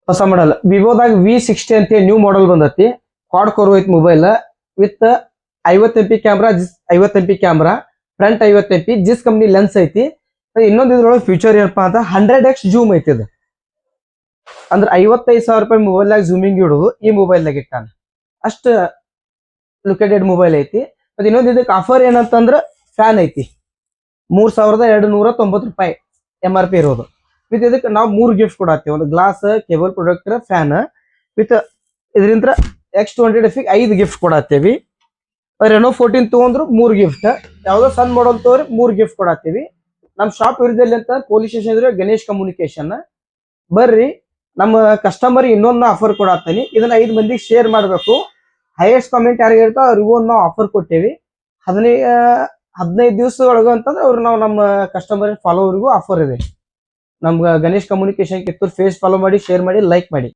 ಹೊಸ ಮಾಡಲ್ ವಿವೋದಾಗ V60 ಅಂತ ನ್ಯೂ ಮಾಡೆಲ್ ಬಂದತಿ. ಕ್ವಾಡ್ ಕೋರ್ ಐತ್ mobile with 50 MP camera, 50 MP camera, front 50 MP ಜಿಸ್ ಕಂಪ್ನಿ ಲೆನ್ಸ್ ಐತಿ. ಇನ್ನೊಂದು ಇದ್ರೊಳಗೆ ಫ್ಯೂಚರ್ ಏನಪ್ಪಾ ಅಂತ 100x ಜೂಮ್ ಐತಿ. ಇದು ಅಂದ್ರೆ 55,000 ರೂಪಾಯಿ ಮೊಬೈಲ್ನಾಗ ಜೂಮಿಂಗ್ ಇಡೋದು ಈ ಮೊಬೈಲ್ನಾಗ ಇಟ್ಟಾನ. ಅಷ್ಟ ಲೊಕೇಟೆಡ್ ಮೊಬೈಲ್ ಐತಿ. ಮತ್ತೆ ಇನ್ನೊಂದು ಇದಕ್ಕೆ ಆಫರ್ ಏನಂತಂದ್ರ ಫ್ಯಾನ್ ಐತಿ. 3,290 ರೂಪಾಯಿ MRP ಇರೋದು. ವಿತ್ ಇದಕ್ಕೆ ನಾವು 3 ಗಿಫ್ಟ್ ಕೊಡತ್ತೀವಿ. ಒಂದು ಗ್ಲಾಸ್, ಕೇಬಲ್ ಪ್ರೊಡಕ್ಟರ್, ಫ್ಯಾನ್ ವಿತ್ ಇದರಿಂದ X20 5 ಗಿಫ್ಟ್ ಕೊಡತ್ತೀವಿ. ರೆನೋ 14 ತಗೊಂಡ್ರು 3 ಗಿಫ್ಟ್. ಯಾವ್ದೋ ಸಣ್ಣ ಮಾಡಲ್ ತಗೋರಿ 3 ಗಿಫ್ಟ್ ಕೊಡತ್ತೀವಿ. ನಮ್ ಶಾಪ್ ಇರೋದಿಲ್ಲ ಅಂತ ಪೊಲೀಸ್ ಸ್ಟೇಷನ್ ಇದ್ರೆ ಗಣೇಶ್ ಕಮ್ಯುನಿಕೇಶನ್ ಬರ್ರಿ. ನಮ್ಮ ಕಸ್ಟಮರ್ ಇನ್ನೊಂದು ಆಫರ್ ಕೊಡತ್ತೀನಿ. ಇದನ್ನ 5 ಮಂದಿಗೆ ಶೇರ್ ಮಾಡ್ಬೇಕು. ಹೈಯೆಸ್ಟ್ ಕಾಮೆಂಟ್ ಯಾರಿಗೆ ಇರ್ತಾವ ಅವ್ರಿಗೂ ನಾವು ಆಫರ್ ಕೊಟ್ಟೇವಿ. 15 ದಿವಸ ಒಳಗ ಅಂತಂದ್ರೆ ಅವ್ರು ನಾವು ನಮ್ಮ ಕಸ್ಟಮರ್ ಫಾಲೋವರ್ಗೂ ಆಫರ್ ಇದೆ. ನಮ್ಗೆ Ganesh communication Kittur face follow ಮಾಡಿ, ಶೇರ್ ಮಾಡಿ, ಲೈಕ್ ಮಾಡಿ.